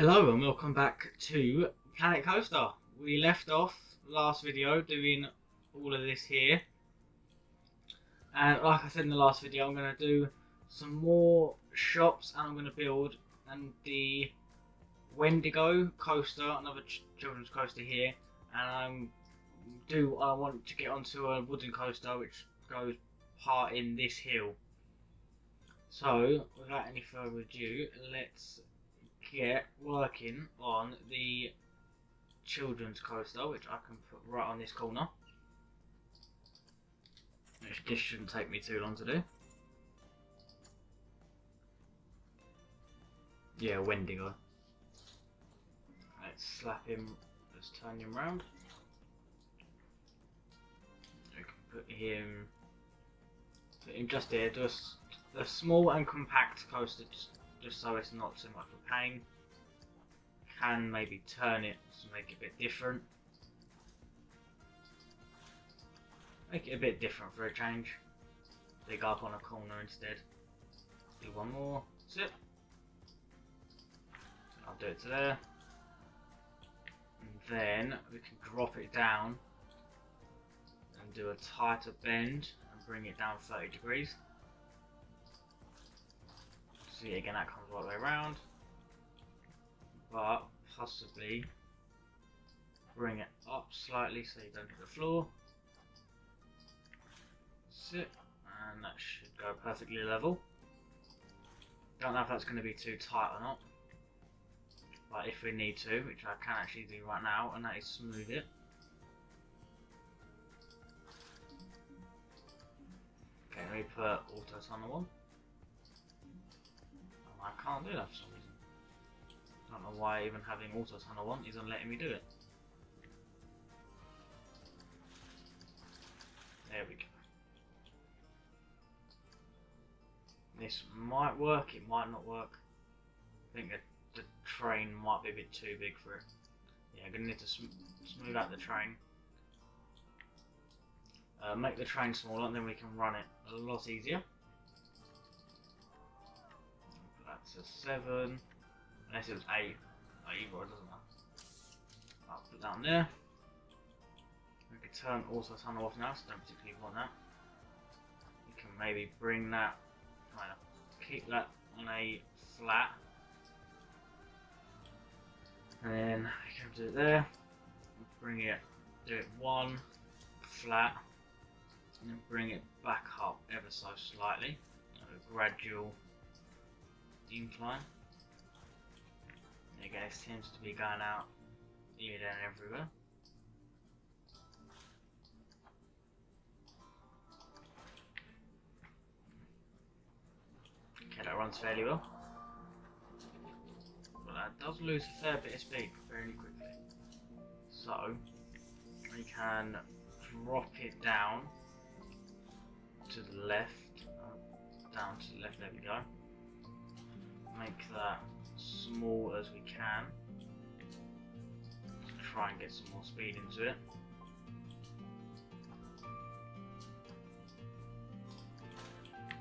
Hello and welcome back to Planet Coaster. We left off last video doing all of this here, and like I said in the last video, I'm going to do some more shops and I'm going to build the Wendigo coaster, another children's coaster here, and I want to get onto a wooden coaster which goes part in this hill. So without any further ado, let's get working on the children's coaster, which I can put right on this corner. This shouldn't take me too long to do. Yeah, Wendigo. Let's slap him, let's turn him round. We can put him just here, just a small and compact coaster, just so it's not too much of a pain. Can maybe turn it to make it a bit different. Make it a bit different for a change. Dig up on a corner instead. Do one more. That's it. I'll do it to there. And then we can drop it down and do a tighter bend and bring it down 30 degrees. See, again, that comes all the way around, but possibly bring it up slightly so you don't hit the floor. Sit, and that should go perfectly level. Don't know if that's going to be too tight or not, but if we need to, which I can actually do right now, and that is smooth it. Okay, let me put auto tunnel on. I can't do that for some reason. Don't know why even having auto tunnel on isn't letting me do it. There we go. This might work, it might not work. I think the train might be a bit too big for it. Yeah, I'm going to need to smooth out the train. Make the train smaller and then we can run it a lot easier. That's a 7, unless it was 8, either, it doesn't matter. I'll put that on there. We can turn auto tunnel off now, so don't particularly want that. You can maybe bring that, kind of keep that on a flat, and then we can do it there. Bring it, do it 1 flat, and then bring it back up ever so slightly, a gradual incline. And again, it seems to be going out here, there and everywhere. Okay, that runs fairly well. But that does lose a fair bit of speed fairly quickly. So, we can drop it down to the left. Down to the left, there we go. Make that small as we can to try and get some more speed into it.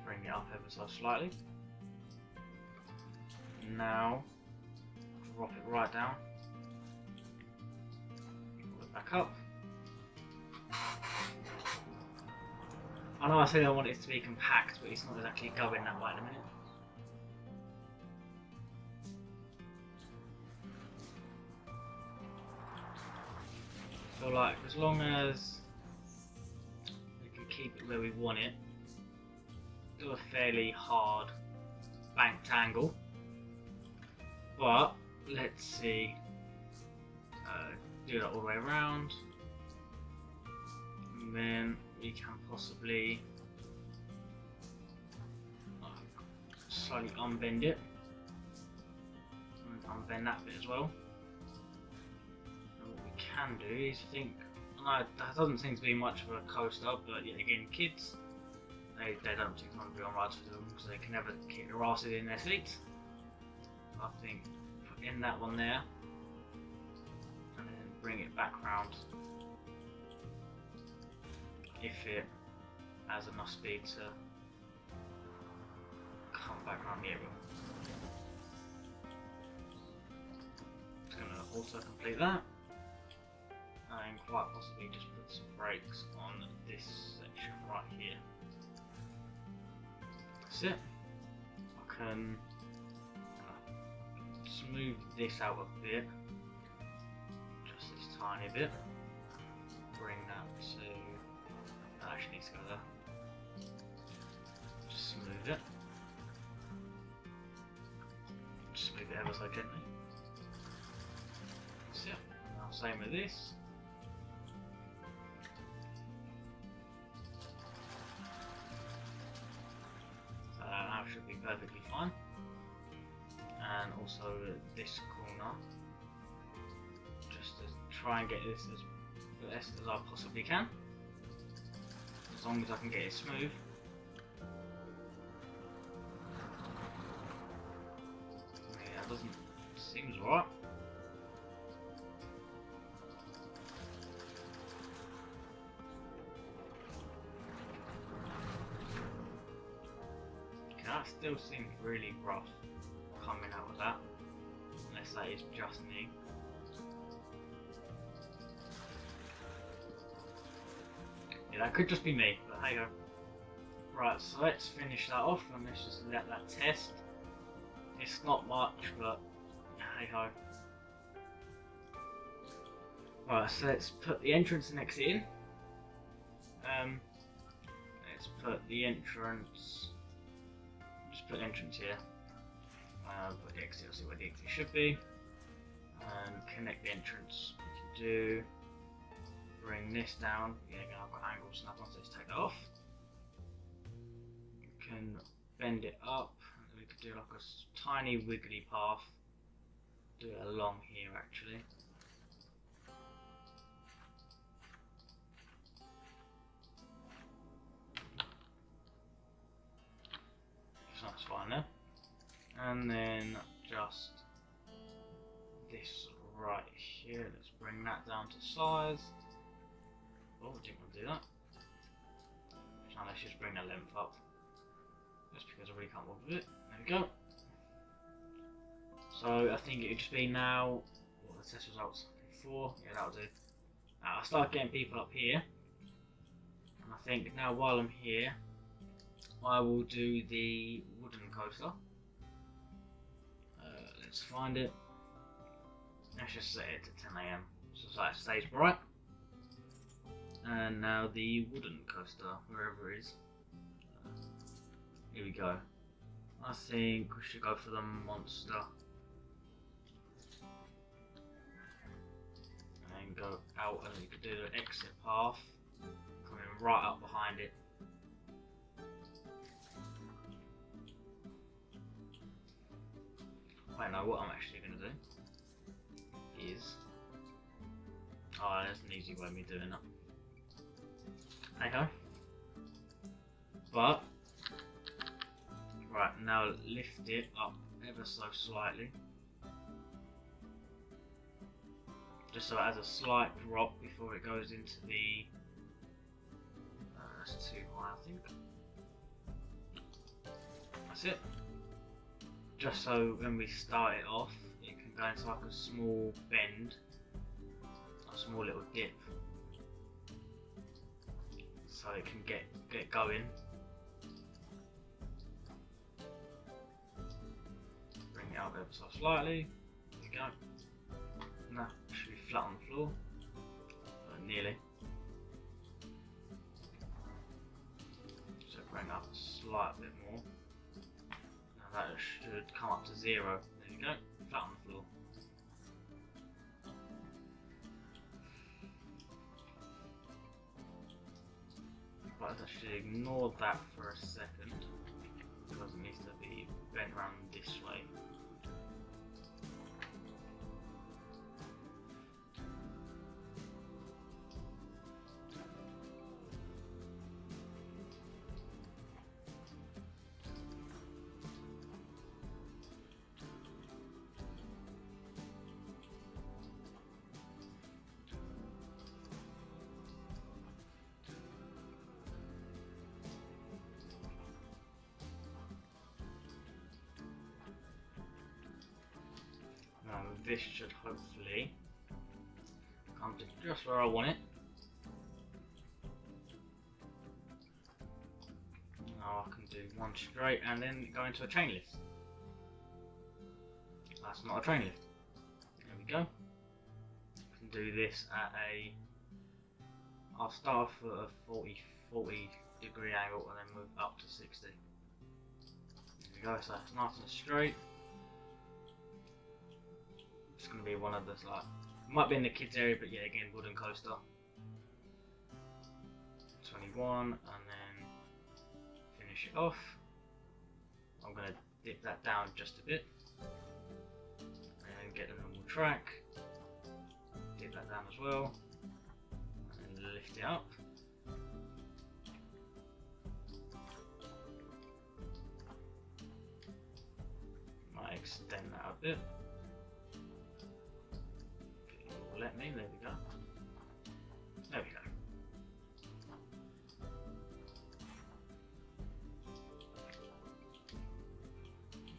Bring it up ever so slightly. Now drop it right down. Pull it back up. I know I said I want it to be compact, but it's not exactly going that way in a minute. So like, as long as we can keep it where we want it, do a fairly hard banked angle, but let's see, do that all the way around, and then we can possibly slightly unbend it, and unbend that bit as well. Can do is think, no, that doesn't seem to be much of a coaster, but yet again, kids, they don't particularly want to be on rides for them because they can never keep their asses in their seats. I think put in that one there and then bring it back round if it has enough speed to come back around the area. also complete that, and quite possibly just put some brakes on this section right here. That's it. I can smooth this out a bit, just this tiny bit. Bring that to. That actually needs to go there. Just smooth it. Just smooth it ever so gently. That's it. Now same with this. So that should be perfectly fine. And also this corner. Just to try and get this as best as I possibly can. As long as I can get it smooth. Yeah, that doesn't seems alright. Okay, that still seems really rough coming out of that. Unless that is just me. Yeah, that could just be me, but hey ho. Right, so let's finish that off and let's just let that test. It's not much, but hey ho. Right, so let's put the entrance and exit in. Let's put the entrance. Just put entrance here. Put the exit. See where the exit should be. And connect the entrance. We can do. Bring this down. Yeah, again, I've got angle snap on, so let's take that off. We can bend it up. We could do like a tiny wiggly path. Do it along here actually. So that's fine there. And then just this right here. Let's bring that down to size. Oh, I didn't want to do that. So let's just bring the length up. Just because I really can't work with it. There we go. So I think it would just be now. What are the test results? 4. Yeah, that'll do. Now I'll start getting people up here. And I think now while I'm here, I will do the wooden coaster. Let's find it. Let's just set it to 10 AM. So that stays bright. And now the wooden coaster, wherever it is. Here we go. I think we should go for the monster. And then go out, and you could do the exit path. Coming right up behind it. Wait, no, what I'm actually going to do is. Oh, that's an easy way of me doing that. Hey ho. But right now lift it up ever so slightly, just so it has a slight drop before it goes into the. That's too high, I think. That's it. Just so when we start it off, it can go into like a small bend, a small little dip. So it can get going. Bring it up ever so slightly. There we go. Now it should be flat on the floor. Nearly. So bring up a slight bit more. Now that should come up to 0. There you go. Flat on the floor. But I should ignore that for a second because it needs to be bent around this way. this should hopefully come to just where I want it. Now I can do one straight and then go into a chain lift. That's not a train lift. There we go. I can do this at a... I'll start off at a 40 degree angle and then move up to 60. There we go, so it's nice and straight. It's going to be one of those, like, it might be in the kids area, but yeah, again, wooden coaster. 21, and then finish it off. I'm going to dip that down just a bit. And get the normal track, dip that down as well, and then lift it up. Might extend that a bit. Let me, there we go. There we go.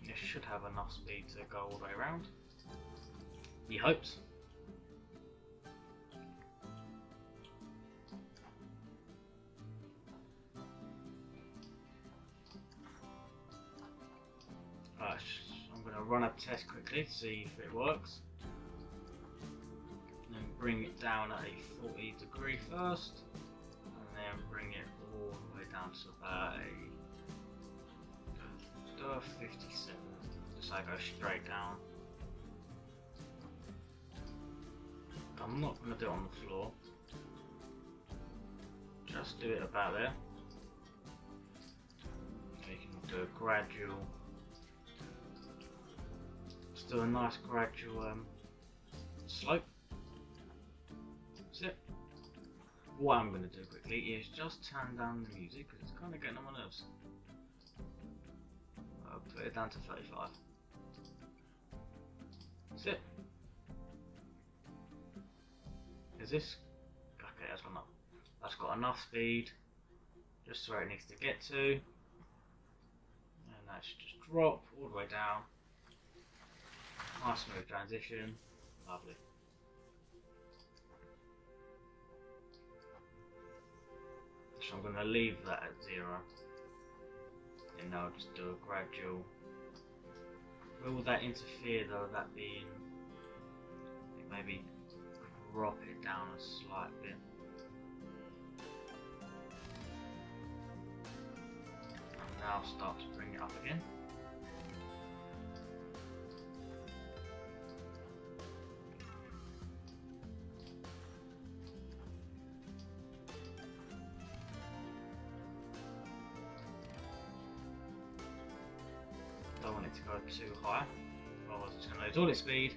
It should have enough speed to go all the way around. He hopes. Right, I'm going to run a test quickly to see if it works. And then bring it down at a 40 degree first, and then bring it all the way down to about a 57. Just so I go straight down. I'm not going to do it on the floor, just do it about there. Okay, you can do a gradual, just do a nice gradual slope. That's it. What I'm going to do quickly is just turn down the music because it's kind of getting on my nerves. I'll put it down to 35. That's it. Is this okay? That's got enough speed just where it needs to get to, and that should just drop all the way down. Nice smooth transition, lovely. So I'm going to leave that at 0, and now just do a gradual. Will that interfere though? That being, I think maybe drop it down a slight bit. And now start to bring it up again. Don't want it to go too high, otherwise it's going to lose all its speed.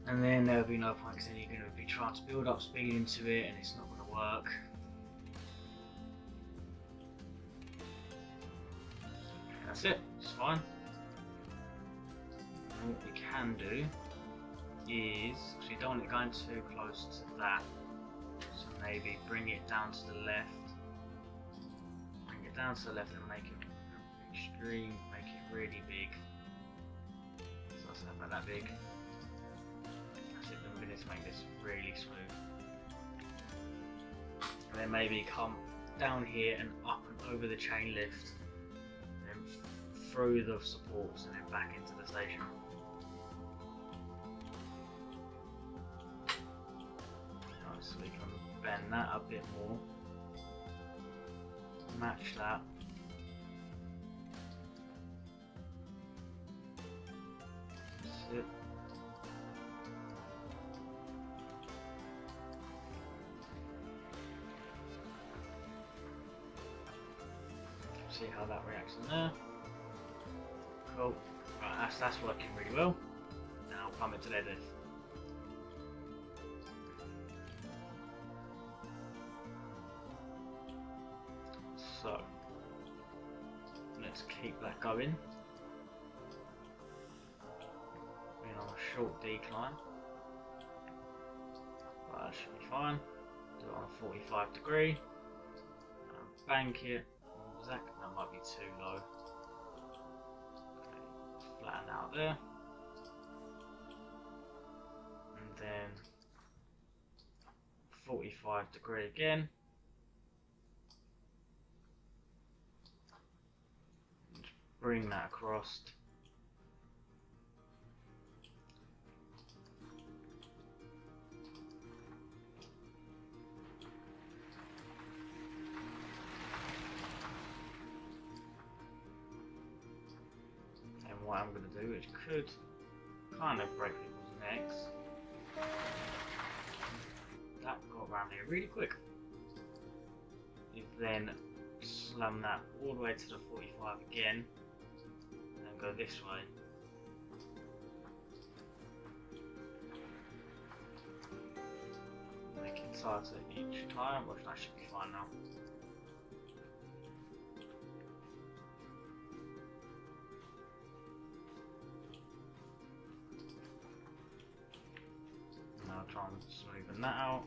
And then there'll be no point because then you're going to be trying to build up speed into it and it's not going to work. That's it, it's fine. And what we can do is, because we don't want it going too close to that, so maybe bring it down to the left. Bring it down to the left and make it extreme, make it really big. So that's not about that big. We're going to make this really smooth, and then maybe come down here and up and over the chain lift, and then through the supports and then back into the station. Right, so we can bend that a bit more, match that. That's it. See how that reacts in there. Cool. Right, that's working really well. Now come into deadlift. So let's keep that going. Being on a short decline. Right, that should be fine. Do it on a 45 degree. And bank it. That might be too low. Okay, flatten out there. then 45° again. Just bring that across. And what I'm going to do, which could kind of break people's necks, that got around here really quick, is then slam that all the way to the 45 again and go this way. Make it tighter each time, which that should be fine now. Now try and smoothen that out.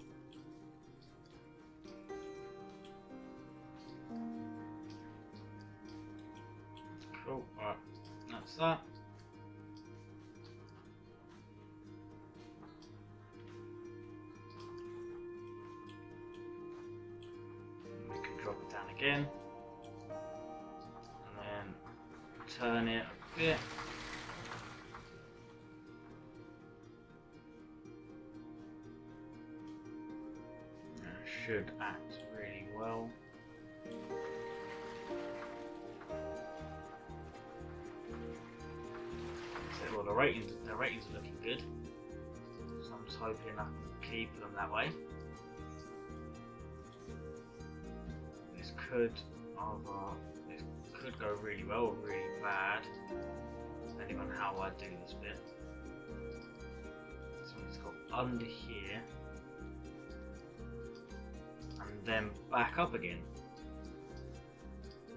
Cool, right, that's that. We can drop it down again. And then turn it a bit. That should act really well. Well, the ratings are looking good, so I'm just hoping I can keep them that way. This could go really well or really bad, depending on how I do this bit. So let's go under here, and then back up again.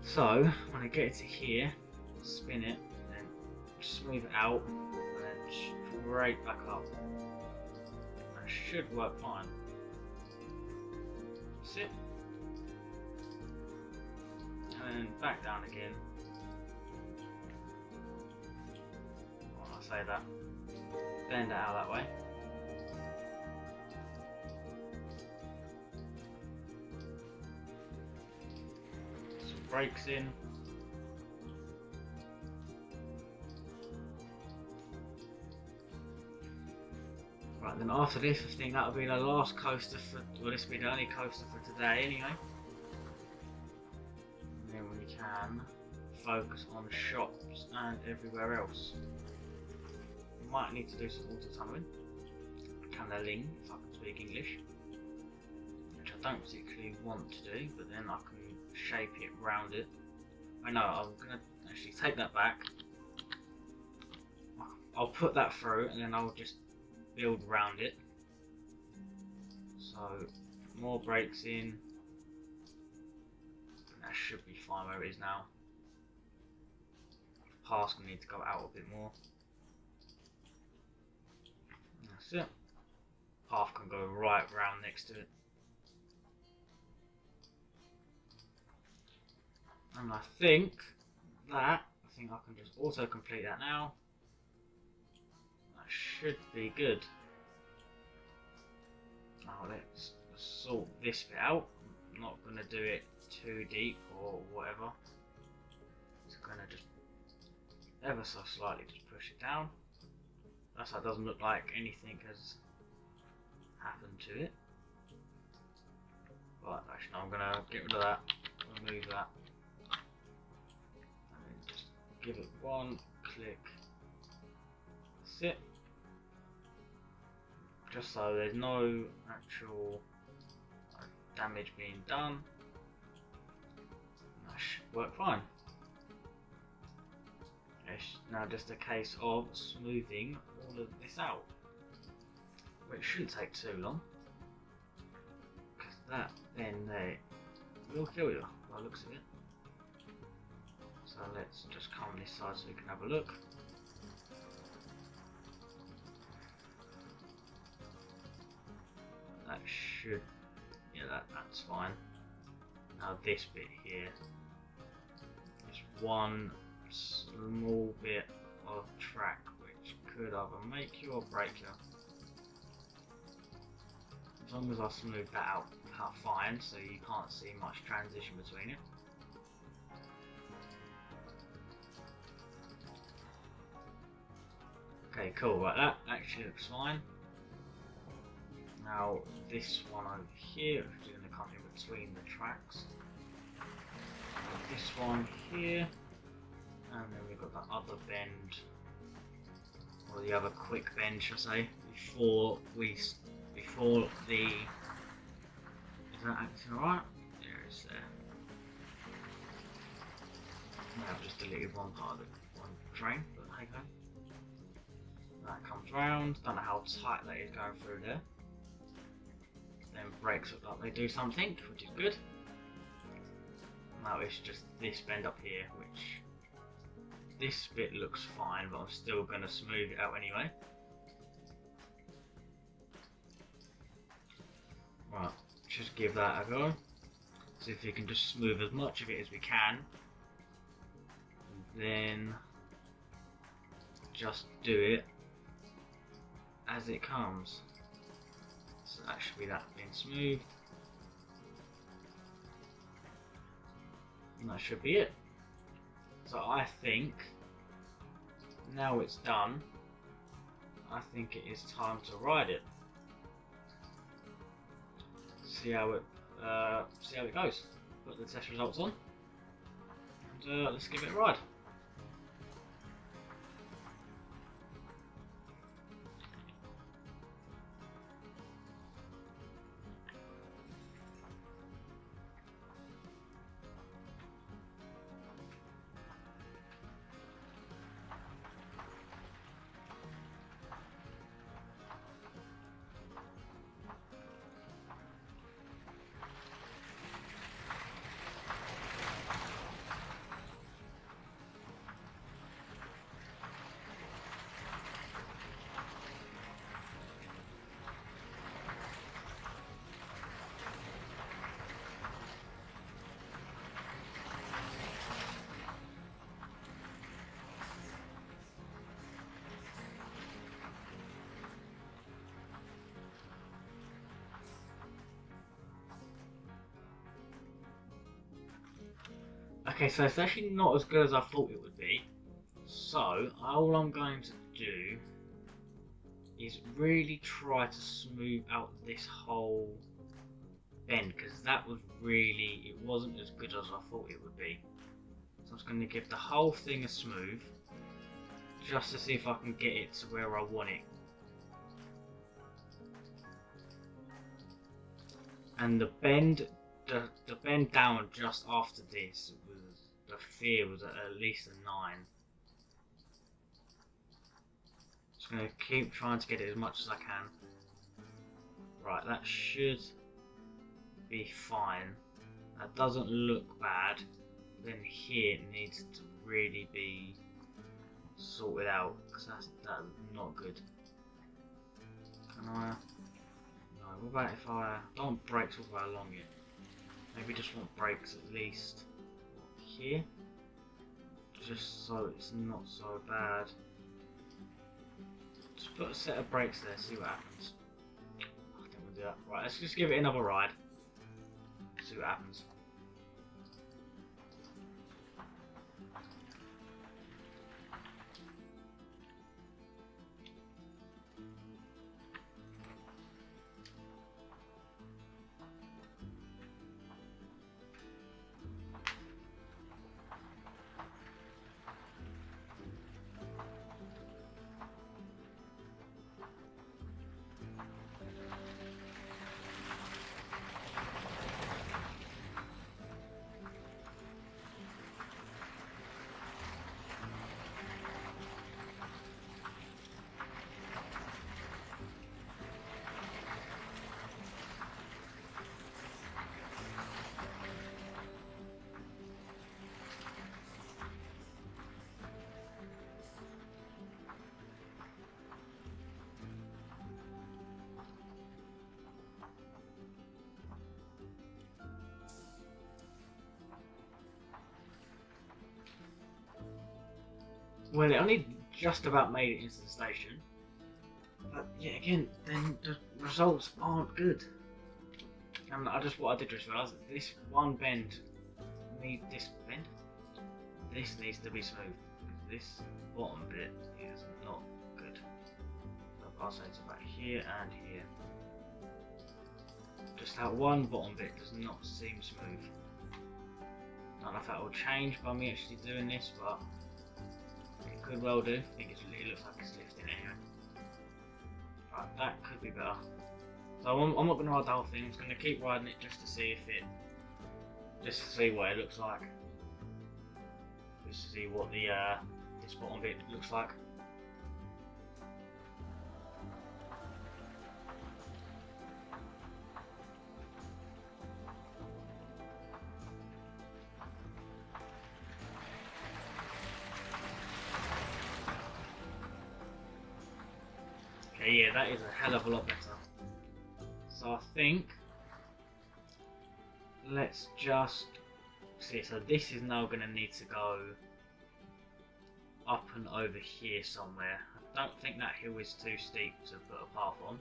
So when I get it to here, spin it, smooth it out, and then straight back up. That should work fine. That's it. And then back down again. When I say that, bend it out that way. Some brakes in. Right, then after this, I think that'll be the last coaster for, well, this will be the only coaster for today anyway. And then we can focus on shops and everywhere else. We might need to do some auto tunneling, tunneling if I can speak English, which I don't particularly want to do, but then I can shape it round it. I know, I'm going to actually take that back. I'll put that through and then I'll just build around it. So more brakes in. That should be fine where it is now. Path's gonna need to go out a bit more. That's it. Path can go right round next to it. And I think I can just auto complete that now. Should be good. Now let's sort this bit out. I'm not going to do it too deep or whatever. Just going to just ever so slightly just push it down. That's how it doesn't look like anything has happened to it. But actually no, I'm going to get rid of that, remove that, and then just give it one click. That's it. Just so there's no actual damage being done. That should work fine. It's now just a case of smoothing all of this out, which shouldn't take too long, because that then will kill you by the looks of it. So let's just come on this side so we can have a look. That should, yeah, that's fine. Now this bit here is one small bit of track which could either make you or break you. As long as I smooth that out fine, so you can't see much transition between it. Okay, cool. Right, that actually looks fine. Now this one over here is going to come in between the tracks. This one here, and then we've got the other bend, or the other quick bend, should I say, before the. Is that acting alright? There it's there. I've just deleted one part of the one train, but hey go. That comes round. Don't know how tight that is going through there. Then brakes look like they do something, which is good. Now it's just this bend up here, which this bit looks fine, but I'm still going to smooth it out anyway. Right, just give that a go. See if we can just smooth as much of it as we can. And then just do it as it comes. So that should be that being smooth. And that should be it. So I think now it's done, I think it is time to ride it. See how it goes. Put the test results on, and let's give it a ride. Okay, so it's actually not as good as I thought it would be. So, all I'm going to do is really try to smooth out this whole bend, because that was really, it wasn't as good as I thought it would be. So I'm just going to give the whole thing a smooth, just to see if I can get it to where I want it. And the bend down just after this was, the fear was at least a 9. Just going to keep trying to get it as much as I can. Right, that should be fine. That doesn't look bad. Then here it needs to really be sorted out, because that's not good. Can I? No, what about if I don't brakes all the way along it? Maybe just want brakes at least here, just so it's not so bad. Just put a set of brakes there, see what happens. I think we'll do that. Right, let's just give it another ride, see what happens. Well, it only just about made it into the station, but yet again, then the results aren't good. And what I did just realise that this one bend this needs to be smooth. This bottom bit is not good. So I'll say it's about here and here. Just that one bottom bit does not seem smooth. I don't know if that will change by me actually doing this, but it could well do. I think it looks like it's lifting anyway. Right, that could be better. So I'm not going to ride the whole thing. I'm just going to keep riding it just to see just to see what it looks like. Just to see what the this bottom bit looks like. Okay, yeah, that is a hell of a lot better. So I think let's just see. So this is now going to need to go up and over here somewhere. I don't think that hill is too steep to put a path on.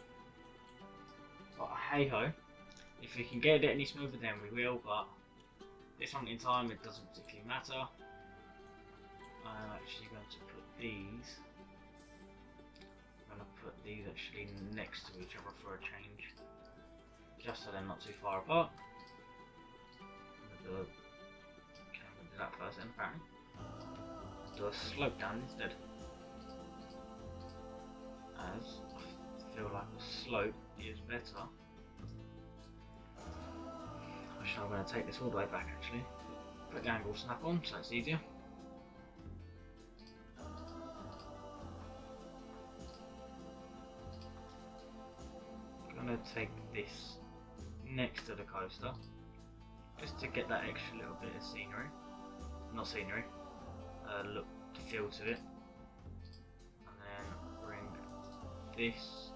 But hey ho, if we can get it any smoother then we will, but this one in time it doesn't particularly matter. I'm actually going to put these. I'm going to put these actually next to each other for a change. Just so they're not too far apart. I'm going to do that first then apparently. Do a slope down instead. As I feel like the slope is better. Actually, I'm going to take this all the way back actually. Put the angle snap on so it's easier. I'm going to take this next to the coaster just to get that extra little bit of scenery. Not scenery. Look, feel to it, and then bring this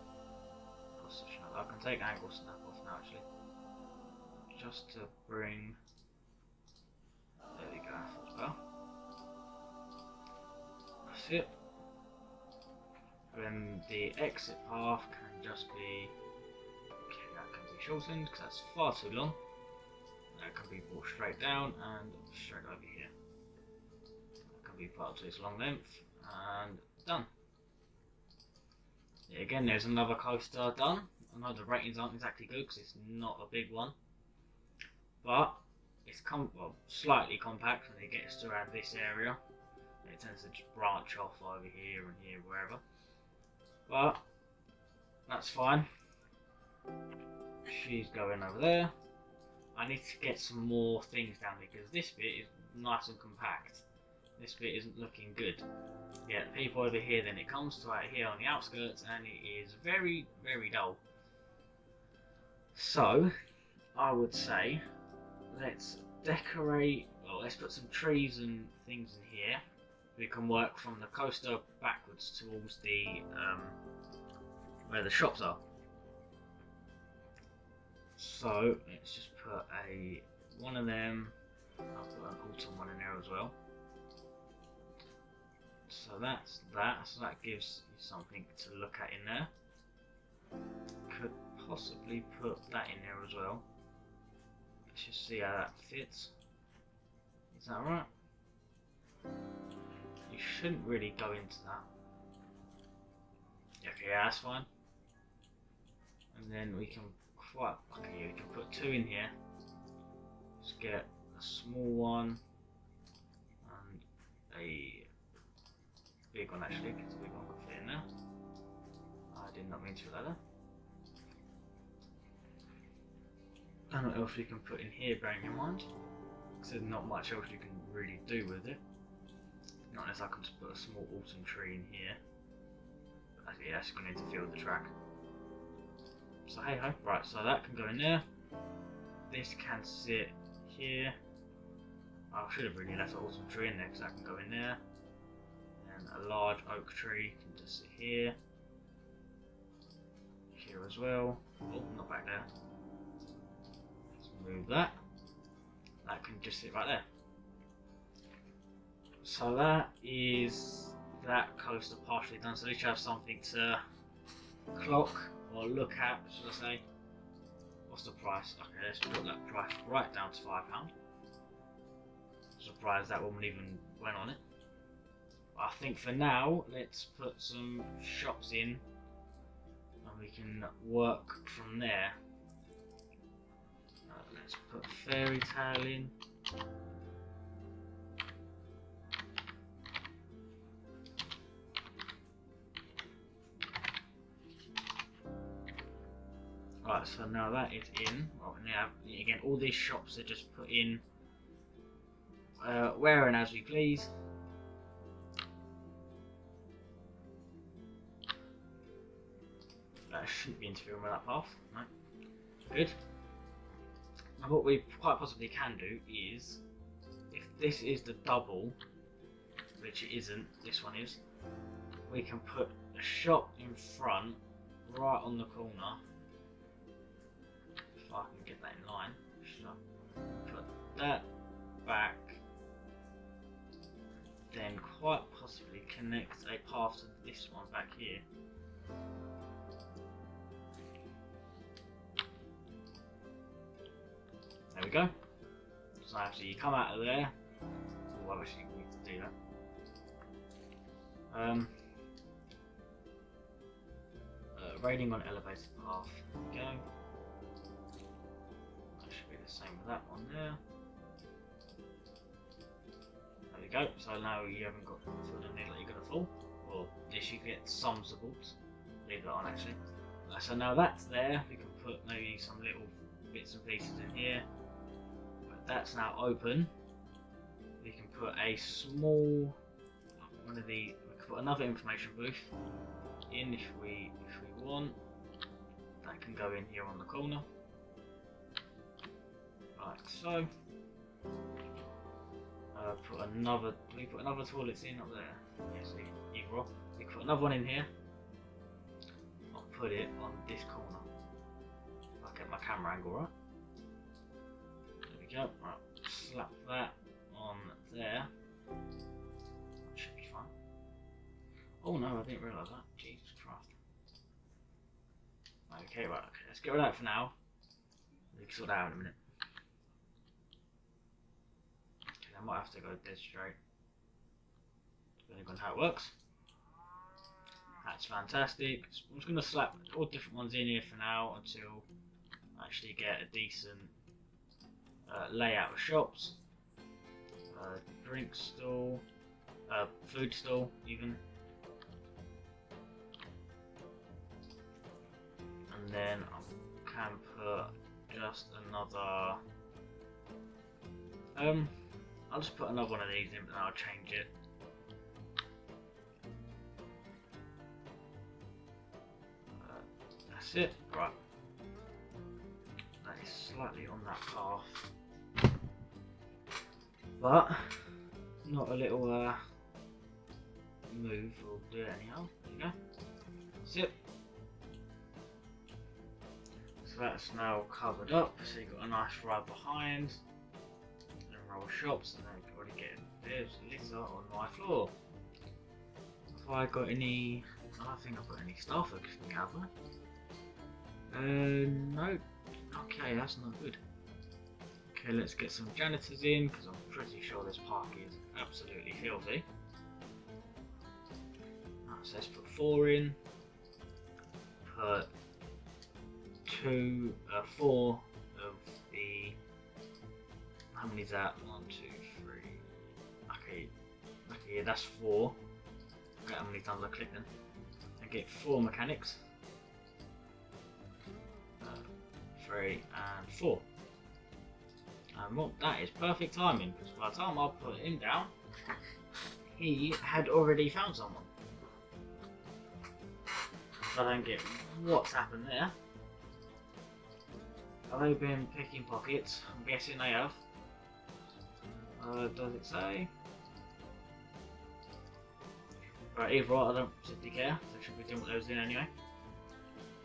position up. I can take angle snap off now actually, just to bring. There we go. That's better. That's it. Then the exit path can just be. Okay, that can be shortened because that's far too long. That can be brought straight down and straight over here. Be put up to its long length and done. Yeah, again, there's another coaster done. I know the ratings aren't exactly good because it's not a big one, but it's slightly compact when it gets to around this area. It tends to just branch off over here and here, wherever. But that's fine. She's going over there. I need to get some more things down because this bit is nice and compact. This bit isn't looking good. Yeah, people over here, then it comes to out here on the outskirts and it is very, very dull. So, I would say, let's decorate, well, let's put some trees and things in here. We can work from the coaster backwards towards the, where the shops are. So, let's just put one of them, I'll put an autumn one in there as well. So that's that, so that gives you something to look at in there. Could possibly put that in there as well. Let's just see how that fits. Is that right? You shouldn't really go into that. Okay, yeah, that's fine. And then we can we can put two in here. Let's get a small one and a big one actually, because the big one could fit in there. I did not mean to put that there. And what else we can put in here, bearing in mind, because there's not much else you can really do with it. Not unless I can just put a small autumn tree in here. But yeah, that's going to interfere with the track. So hey ho, right, so that can go in there. This can sit here. I should have really left the autumn tree in there because that can go in there. A large oak tree can just sit here. Here as well. Oh, not back there. Let's move that. That can just sit right there. So that is that coaster partially done. So at least you have something to clock or look at, should I say. What's the price? Okay, let's put that price right down to £5. Surprised that woman even went on it. I think for now, let's put some shops in and we can work from there. Let's put fairy tale in. Right, so now that is in. Well, now again, all these shops are just put in where and as we please. That shouldn't be interfering with that path. No, good. And what we quite possibly can do is, if this is the double, which it isn't, this one is, we can put a shop in front, right on the corner. If I can get that in line, put that back, then quite possibly connect a path to this one back here. There we go. So actually you come out of there. Oh, I actually need to do that. Rating on elevated path. There we go. That should be the same with that one there. There we go. So now you haven't got feeling like you're gonna fall. Or at least you get some supports. Leave that on actually. So now that's there, we can put maybe some little bits and pieces in here. That's now open. We can put a small one of the. We can put another information booth in if we want. That can go in here on the corner, like so. Put another. We put another toilets in up there. Yes, either or. We can put another one in here. I'll put it on this corner. I'll get my camera angle right. Yep, right, slap that on there. That should be fine. Oh no, I didn't realise that. Jesus Christ. Okay, right, okay, let's get rid of that for now. We can sort that out in a minute. Okay, I might have to go dead straight. Depending on how it works. That's fantastic. I'm just going to slap all different ones in here for now until I actually get a decent layout of shops, drink stall, food stall even, and then I can put just another, I'll just put another one of these in, but then I'll change it. That's it, right. That is slightly on that path. But not a little move, we'll do it anyhow. There you go. That's it. So that's now covered up, so you've got a nice ride behind, and roll shops, and then you can already get there's litter on my floor. Have I got any? I don't think I've got any stuff I can gather. No. Okay, that's not good. Okay, let's get some janitors in, because I'm pretty sure this park is absolutely filthy. Right, so let's put 4 in. Put 4 of the... How many is that? 1, 2, 3... Okay, yeah, that's 4. Okay, how many times I click then? I get 4 mechanics. 3 and 4. And well, that is perfect timing, because by the time I put him down, he had already found someone. I don't get what's happened there. Have they been picking pockets? I'm guessing they have. Does it say? Right, either way, I don't particularly care. They should be doing what they was doing anyway.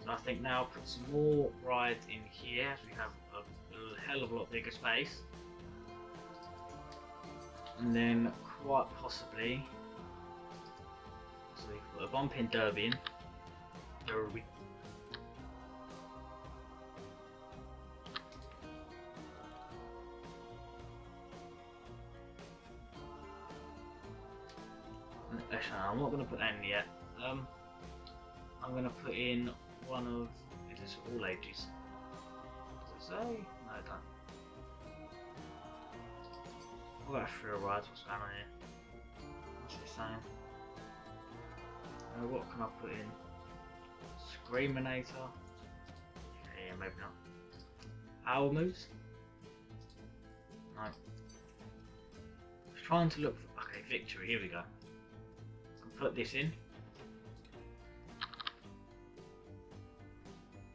So I think now put some more rides in here, so we have a hell of a lot bigger space. And then quite possibly, so we put a bumping derby in. Derby. Actually, I'm not going to put that in yet. I'm going to put in one of, is this for all ages? Does it say? No, it don't. What about thrill rides? What's going on here? What's it saying? What can I put in? Screaminator? Yeah, maybe not. Owl moves? No. Trying to look for, okay, victory, here we go. I'll put this in.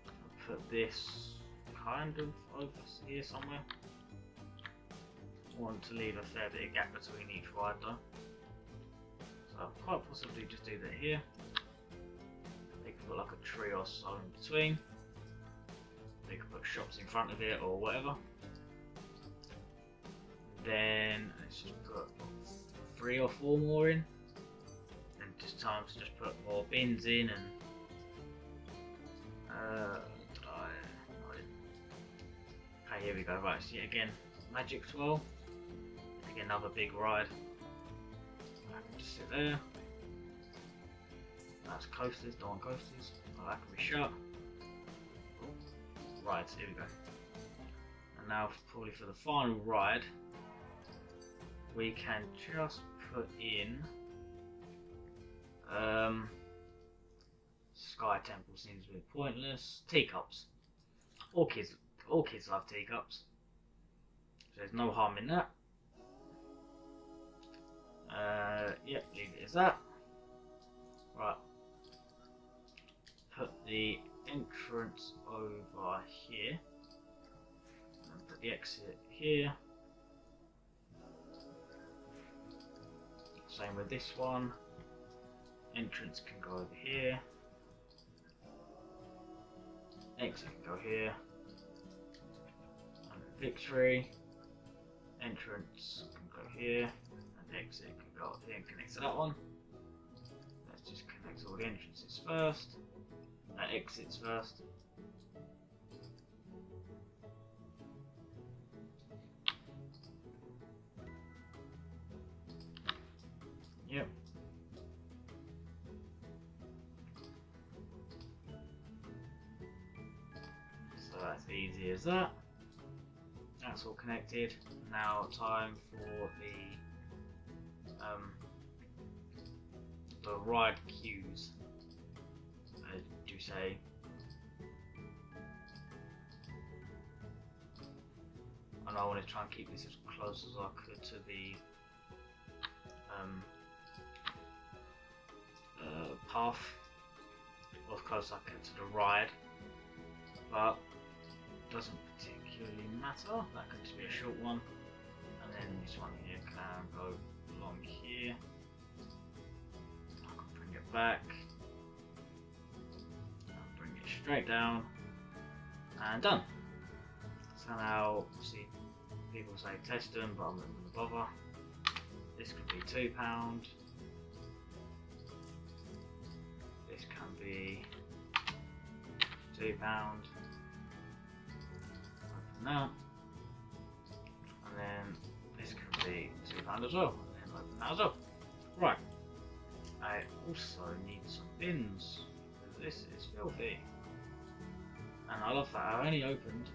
I'll put this kind of over here somewhere. I want to leave a fair bit of gap between each ride though. So I'll quite possibly just do that here. They could put like a tree or so in between. They could put shops in front of it or whatever. Then let's just put 3 or 4 more in. Then just time to just put more bins in and okay, here we go. Right, so yet again, Magic 12. Again, another big ride. I can just sit there. That's coasters, don't want coasters. Oh, that can be shut. Rides, here we go. And now, probably for the final ride, we can just put in Sky Temple seems a bit pointless. Teacups. All kids love teacups. So there's no harm in that. Yep, leave it as that. Right. Put the entrance over here. And put the exit here. Same with this one. Entrance can go over here. Exit can go here. And victory. Entrance can go here. And exit can go up here and connect to that one. Let's just connect all the entrances first. Exits first. Yep. So that's easy as that. That's all connected. Now time for the ride queues. Do say. And I want to try and keep this as close as I could to the path, or as close as I can to the ride, but it doesn't particularly matter. That could just be a short one, and then this one here can go along here. I can bring it back, and bring it straight down, and done. So now, see, people say test them, but I'm not going to bother. This could be £2. This can be £2. Open that. And then this can be £2 as well. And then open that as well. Right. I also need some bins. This is filthy. And I love that. I only opened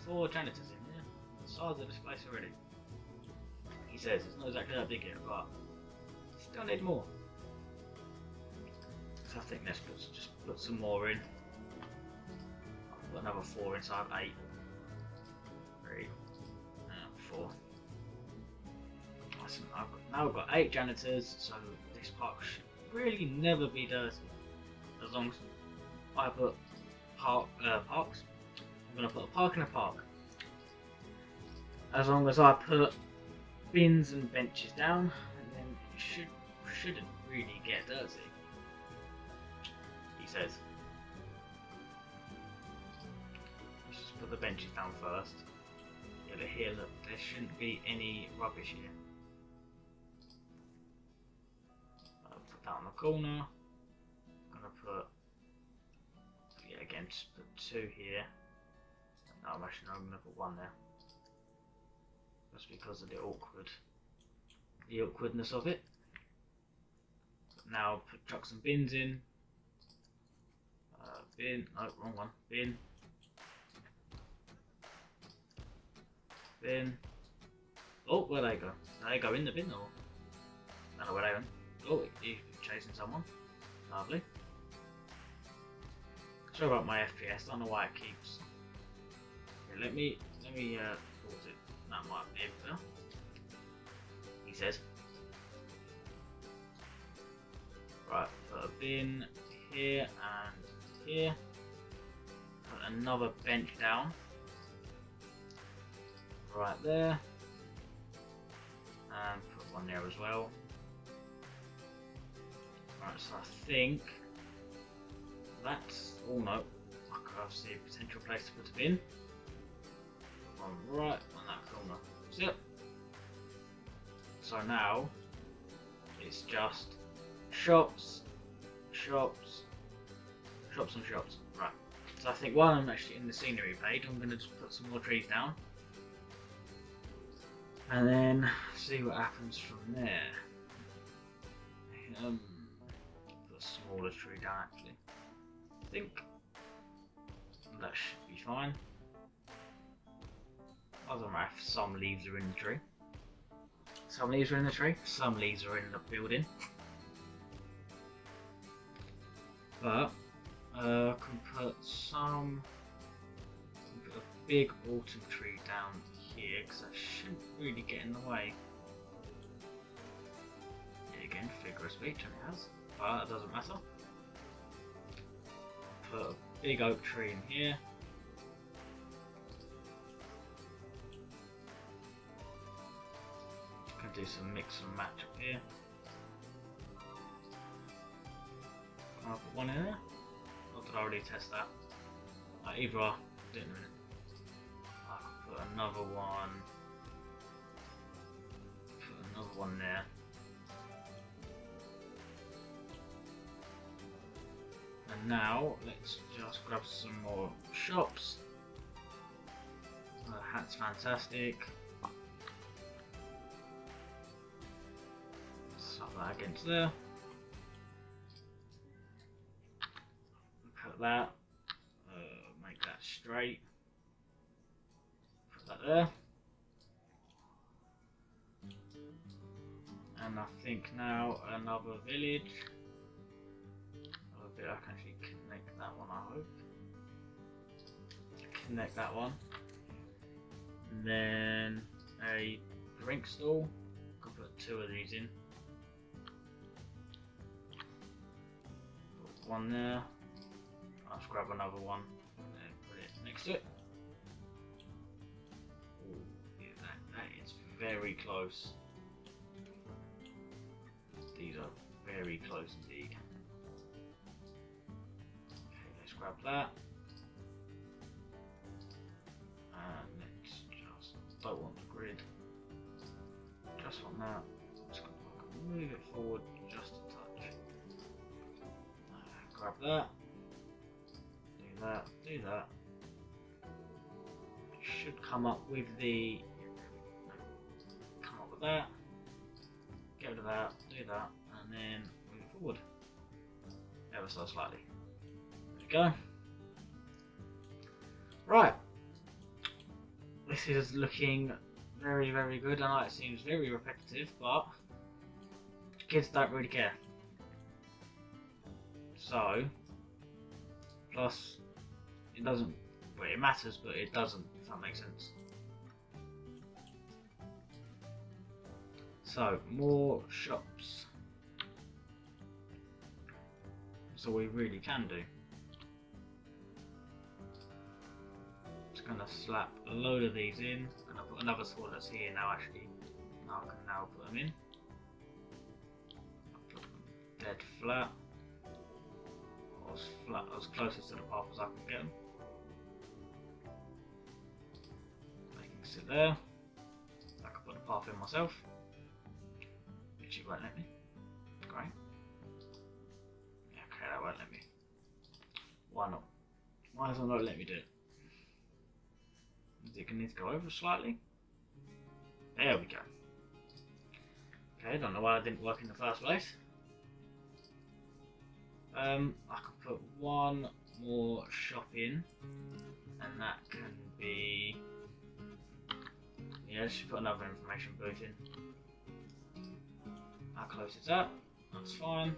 4 janitors in here. The size of this place already. He says it's not exactly that big yet, but still need more. So I think let's just put some more in. I'll put another 4 inside 8. 3, 4. Now I've got 8 janitors, so this park should really never be dirty. As long as I put parks. I'm going to put a park in a park. As long as I put bins and benches down, and then it shouldn't really get dirty. He says. Let's just put the benches down first. Yeah, but here, look, there shouldn't be any rubbish here. I'll put that on the corner. I'm gonna put, yeah, again, just put 2 here. No, I'm actually not gonna put 1 there. Just because of the awkwardness of it. now chuck some bins in. Bin, no, wrong one. Bin. Bin. Oh, where they go? They go in the bin or? I don't know where they went. Oh, he's chasing someone. Lovely. Sorry about my FPS, I don't know why it keeps. Here, let me pause it. That might be it now. He says. Right, put a bin here and here. Put another bench down. Right there. And put one there as well. Right, so I think that's, oh no, I could see a potential place to put a bin. One right on that corner. That's it. So now it's just shops, shops, shops and shops. Right. So I think while I'm actually in the scenery page, I'm going to just put some more trees down. And then see what happens from there. Put a smaller tree down actually. I think that should be fine. Doesn't matter if some leaves are in the tree. Some leaves are in the tree, some leaves are in the building. But I can put some, put a big autumn tree down here because that shouldn't really get in the way. Yeah, again, figure of speech, and it has, but it doesn't matter. Put a big oak tree in here. Can do some mix and match up here. Can I put one in there? Or did I already test that? Either I didn't really. I could put another one. Put another one there. And now let's just grab some more shops. The hat's fantastic. Slap that against there. Put that. Make that straight. Put that there. And I think now another village. I can actually connect that one, I hope. Connect that one. And then a drink stall. I can put 2 of these in. Put one there. I'll just grab another one and put it next to it. Ooh, yeah, that is very close. These are very close indeed. Grab that, and let's just, don't want the grid, just want that. Just gonna move it forward just a touch. Grab that, do that, do that. It should come up with the, come up with that, get rid of that, do that, and then move it forward ever so slightly. Go. Right. This is looking very, very good. I know it seems very repetitive, but kids don't really care. So, plus, it doesn't, well, it matters, but it doesn't, if that makes sense. So, more shops. So we really can do. Gonna slap a load of these in. Gonna put another sword that's here now actually. Now I can now put them in. Put them dead flat. As closest to the path as I can get them. They can sit there. I can put the path in myself. Which it won't let me. Great. Yeah, okay, that won't let me. Why not? Why does it not let me do it? Is it going to need to go over slightly? There we go. Okay, I don't know why it didn't work in the first place. I can put one more shop in, and that can be, yeah, just put another information booth in. How close is that? That's fine.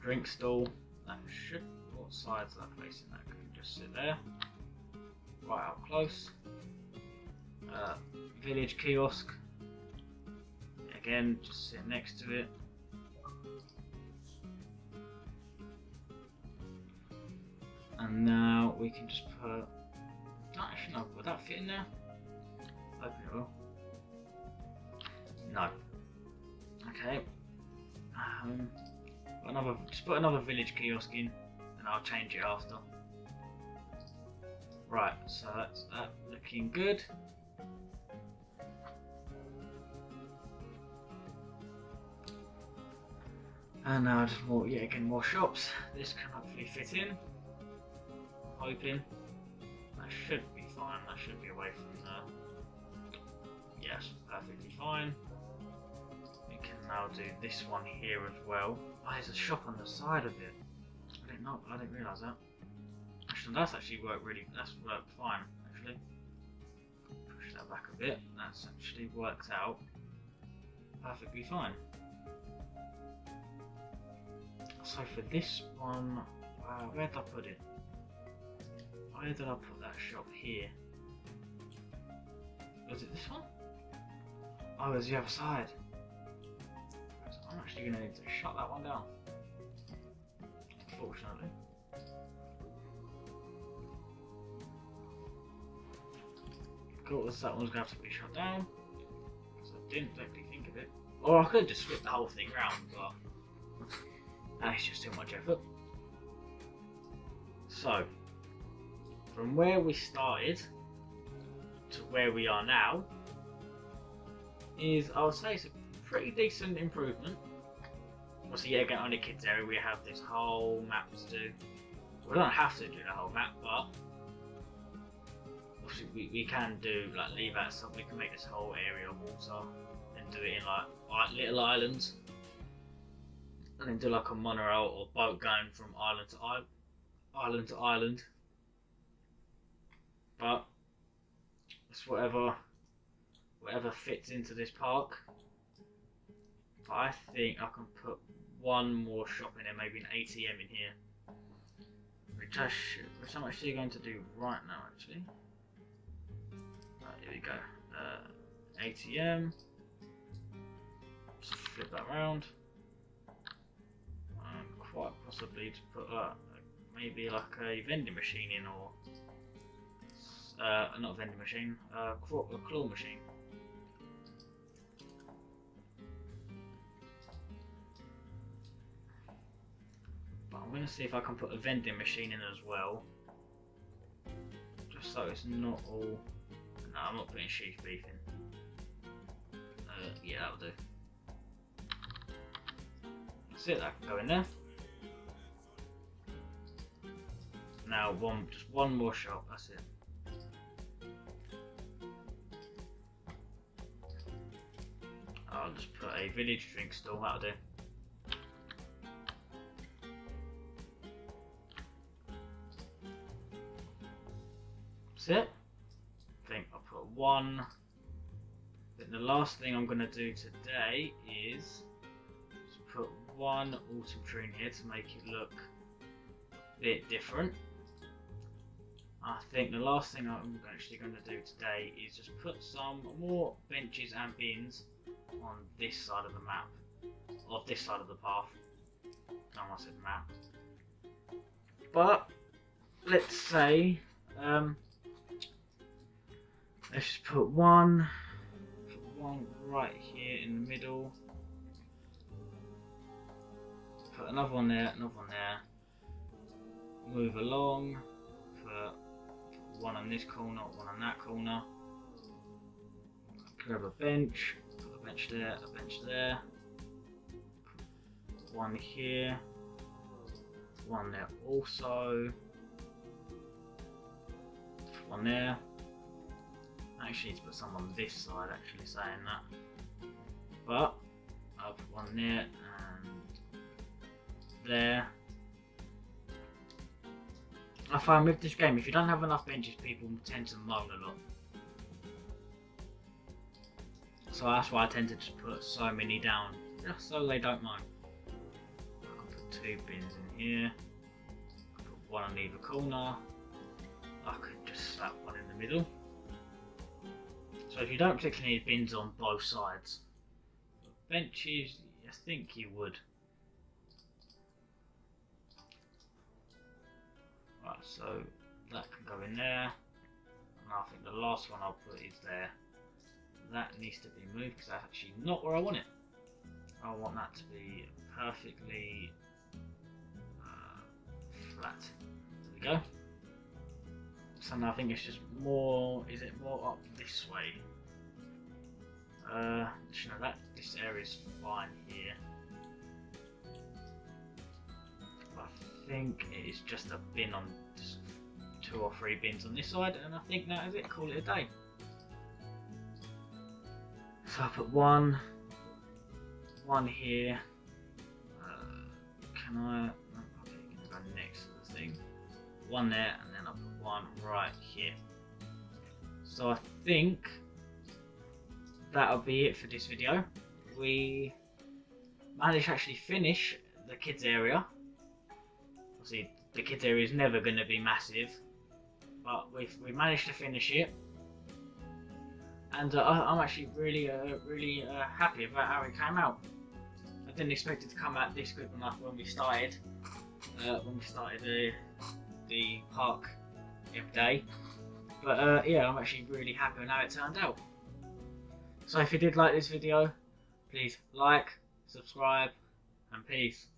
Drink stall, that should, what side's that facing? That can just sit there, right up close. Village kiosk, again, just sit next to it. And now we can just put, actually no, would that fit in there? Open it will. No. Okay. Just put another village kiosk in, and I'll change it after. Right, so that's that looking good. And now just more, yet again, more shops. This can hopefully fit in. I'm hoping. That should be fine. That should be away from there. Yes, perfectly fine. We can now do this one here as well. Oh, there's a shop on the side of it. I didn't realise that. Actually, that's actually worked fine, actually. Push that back a bit. That's actually worked out perfectly fine. So for this one, where did I put it? Where did I put that shop here? Was it this one? Oh, it was the other side. So I'm actually going to need to shut that one down. Unfortunately. Cool, that one's going to have to be shut down. Because I didn't actually think of it. Or I could just flip the whole thing round, but it's just too much effort. So, from where we started to where we are now is, I would say, it's a pretty decent improvement. Obviously, yeah, again, on the kids area, we have this whole map to do. We don't have to do the whole map, but obviously we can do, like, leave out some. We can make this whole area water and do it in like little islands. And then do like a monorail or boat going from island to island. But it's whatever fits into this park. But I think I can put one more shop in there, maybe an ATM in here. Which I'm actually going to do right now, actually. Right, here we go. ATM. Just flip that around. Quite possibly to put maybe like a vending machine in, or not a vending machine, a claw machine. But I'm going to see if I can put a vending machine in as well, just so it's not all. No, I'm not putting sheaf beef in. Yeah, that'll do. That's it. That can go in there. Now just one more shop, that's it. I'll just put a village drink stall, that'll do. That's it. I think I'll put one. Then the last thing I'm going to do today is just put one autumn tree in here to make it look a bit different. I think the last thing I'm actually going to do today is just put some more benches and bins on this side of the map, or this side of the path. I almost said map. But let's say, let's just put one right here in the middle. Put another one there, another one there. Move along. Put one on this corner, one on that corner. Grab a bench, put a bench there, a bench there. Put one here, one there also. Put one there. I actually need to put some on this side, actually saying that. But I I'll put one there and there. I find with this game, if you don't have enough benches, people tend to moan a lot. So that's why I tend to just put so many down, just so they don't moan. I can put 2 bins in here, I put 1 on either corner, I could just slap 1 in the middle. So if you don't particularly need bins on both sides, but benches, I think you would. Right, so that can go in there, and I think the last one I'll put is there. That needs to be moved because that's actually not where I want it. I want that to be perfectly flat. There we go. So now I think it's just more. Is it more up this way? You know that this area is fine here. I think it is just a bin on just 2 or 3 bins on this side, and I think that is it. Call it a day. So I put one here. Can I? Okay, I'm gonna go next to the thing. 1 there, and then I'll put 1 right here. So I think that'll be it for this video. We managed to actually finish the kids area. Obviously, the kids area is never going to be massive, but we managed to finish it. And I'm actually really happy about how it came out. I didn't expect it to come out this good when we started. The park the other day. But yeah, I'm actually really happy with how it turned out. So if you did like this video, please like, subscribe, and peace.